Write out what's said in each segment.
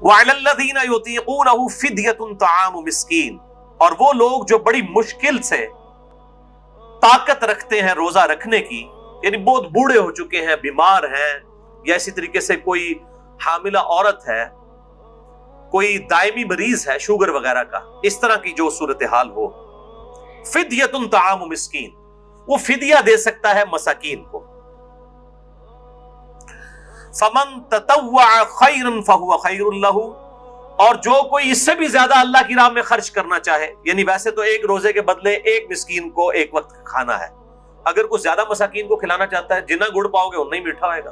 وعلی الذین یطیقونہ فدیۃ طعام مسکین، اور وہ لوگ جو بڑی مشکل سے طاقت رکھتے ہیں روزہ رکھنے کی، یعنی بہت بوڑھے ہو چکے ہیں، بیمار ہیں، یا اسی طریقے سے کوئی حاملہ عورت ہے، کوئی دائمی مریض ہے شوگر وغیرہ کا، اس طرح کی جو صورتحال ہو، فدیۃ طعام مسکین، وہ فدیہ دے سکتا ہے مساکین کو۔ فمن تطوع خیرا فہو خیر لہ، اور جو کوئی اس سے بھی زیادہ اللہ کی راہ میں خرچ کرنا چاہے، یعنی ویسے تو ایک روزے کے بدلے ایک مسکین کو ایک وقت کھانا ہے، اگر کوئی زیادہ مساکین کو کھلانا چاہتا ہے، جتنا گڑ پاؤ گے اتنا ہی میٹھا ہوئے گا،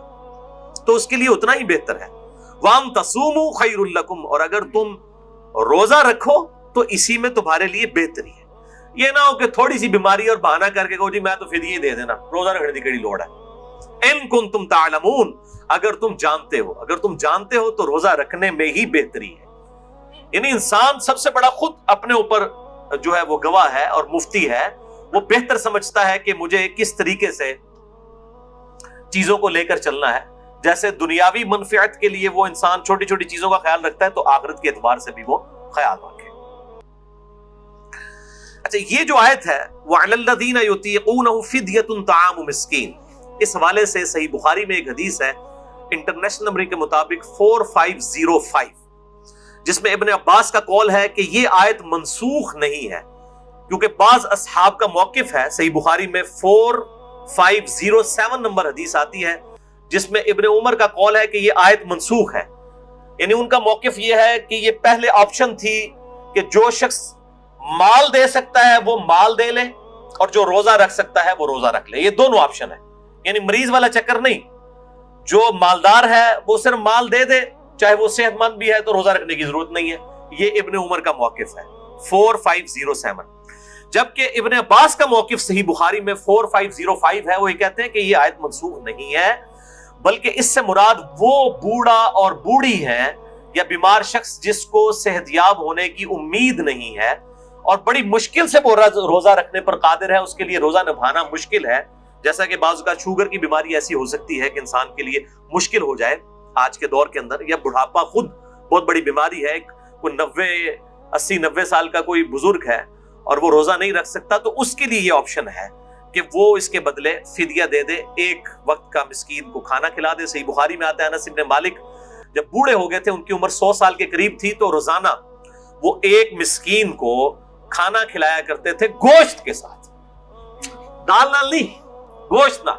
تو اس کے لیے اتنا ہی بہتر ہے۔ وَأَن تَصُومُوا خَيْرٌ لَكُمْ، اور اگر تم روزہ رکھو تو اسی میں تمہارے لیے بہتری ہے۔ یہ نہ ہو کہ تھوڑی سی بیماری اور بہانہ کر کے کہو جی میں تو فدیہ ہی دے دینا، روزہ رکھنے کی کیڑی لوڑ ہے۔ ان کنتم تعلمون، اگر تم جانتے ہو، اگر تم جانتے ہو تو روزہ رکھنے میں ہی بہتری ہے۔ یعنی انسان سب سے بڑا خود اپنے اوپر جو ہے وہ گواہ ہے اور مفتی ہے، وہ بہتر سمجھتا ہے کہ مجھے کس طریقے سے چیزوں کو لے کر چلنا ہے۔ جیسے دنیاوی منفعت کے لیے وہ انسان چھوٹی چھوٹی چیزوں کا خیال رکھتا ہے، تو آخرت کے اعتبار سے بھی وہ خیال رکھے۔ اچھا، یہ جو آیت ہے وَعَلَى الَّذِينَ يُطِيقُونَهُ فِدْيَةٌ طَعَامُ مِسْكِينٍ، اس حوالے سے صحیح بخاری میں ایک حدیث ہے انٹرنیشنل نمبر کے مطابق 4505، جس میں ابن عباس کا قول ہے کہ یہ آیت منسوخ نہیں ہے، کیونکہ بعض اصحاب کا موقف ہے۔ صحیح بخاری میں 4507 نمبر حدیث آتی ہے جس میں ابن عمر کا قول ہے کہ یہ آیت منسوخ ہے، یعنی ان کا موقف یہ ہے کہ یہ پہلے آپشن تھی کہ جو شخص مال دے سکتا ہے وہ مال دے لے، اور جو روزہ رکھ سکتا ہے وہ روزہ رکھ لے، یہ دونوں آپشن ہے، یعنی مریض والا چکر نہیں، جو مالدار ہے وہ صرف مال دے دے، چاہے وہ صحت مند بھی ہے تو روزہ رکھنے کی ضرورت نہیں ہے۔ یہ ابن عمر کا موقف ہے 4507، جبکہ ابن عباس کا موقف صحیح بخاری میں 4505 ہے، وہ یہ کہتے ہیں کہ یہ آیت منسوخ نہیں ہے، بلکہ اس سے مراد وہ بوڑھا اور بوڑھی ہے یا بیمار شخص جس کو صحت یاب ہونے کی امید نہیں ہے اور بڑی مشکل سے وہ روزہ رکھنے پر قادر ہے، اس کے لیے روزہ نبھانا مشکل ہے۔ جیسا کہ بعض کا شوگر کی بیماری ایسی ہو سکتی ہے کہ انسان کے لیے مشکل ہو جائے آج کے دور کے اندر، یا بڑھاپا خود بہت بڑی بیماری ہے، کوئی 80-90 سال کا کوئی بزرگ ہے اور وہ روزہ نہیں رکھ سکتا، تو اس کے لیے یہ آپشن ہے کہ وہ اس کے بدلے فدیہ دے دے، ایک وقت کا مسکین کو کھانا کھلا دے۔ صحیح بخاری میں آتا ہے انس بن مالک جب بوڑھے ہو گئے تھے، ان کی عمر 100 سال کے قریب تھی، تو روزانہ وہ ایک مسکین کو کھانا کھلایا کرتے تھے گوشت کے ساتھ، دال نال نہیں، گوشت نہ،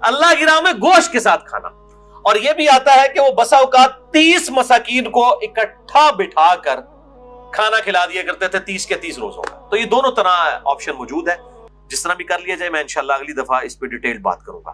اللہ کی راہ میں گوشت کے ساتھ کھانا۔ اور یہ بھی آتا ہے کہ وہ بسا اوقات 30 مساکین کو اکٹھا بٹھا کر کھانا کھلا دیا کرتے تھے 30 کے 30 روزوں کا۔ تو یہ دونوں طرح آپشن موجود ہے، جس طرح بھی کر لیا جائے۔ میں انشاءاللہ اگلی دفعہ اس پہ ڈیٹیل بات کروں گا۔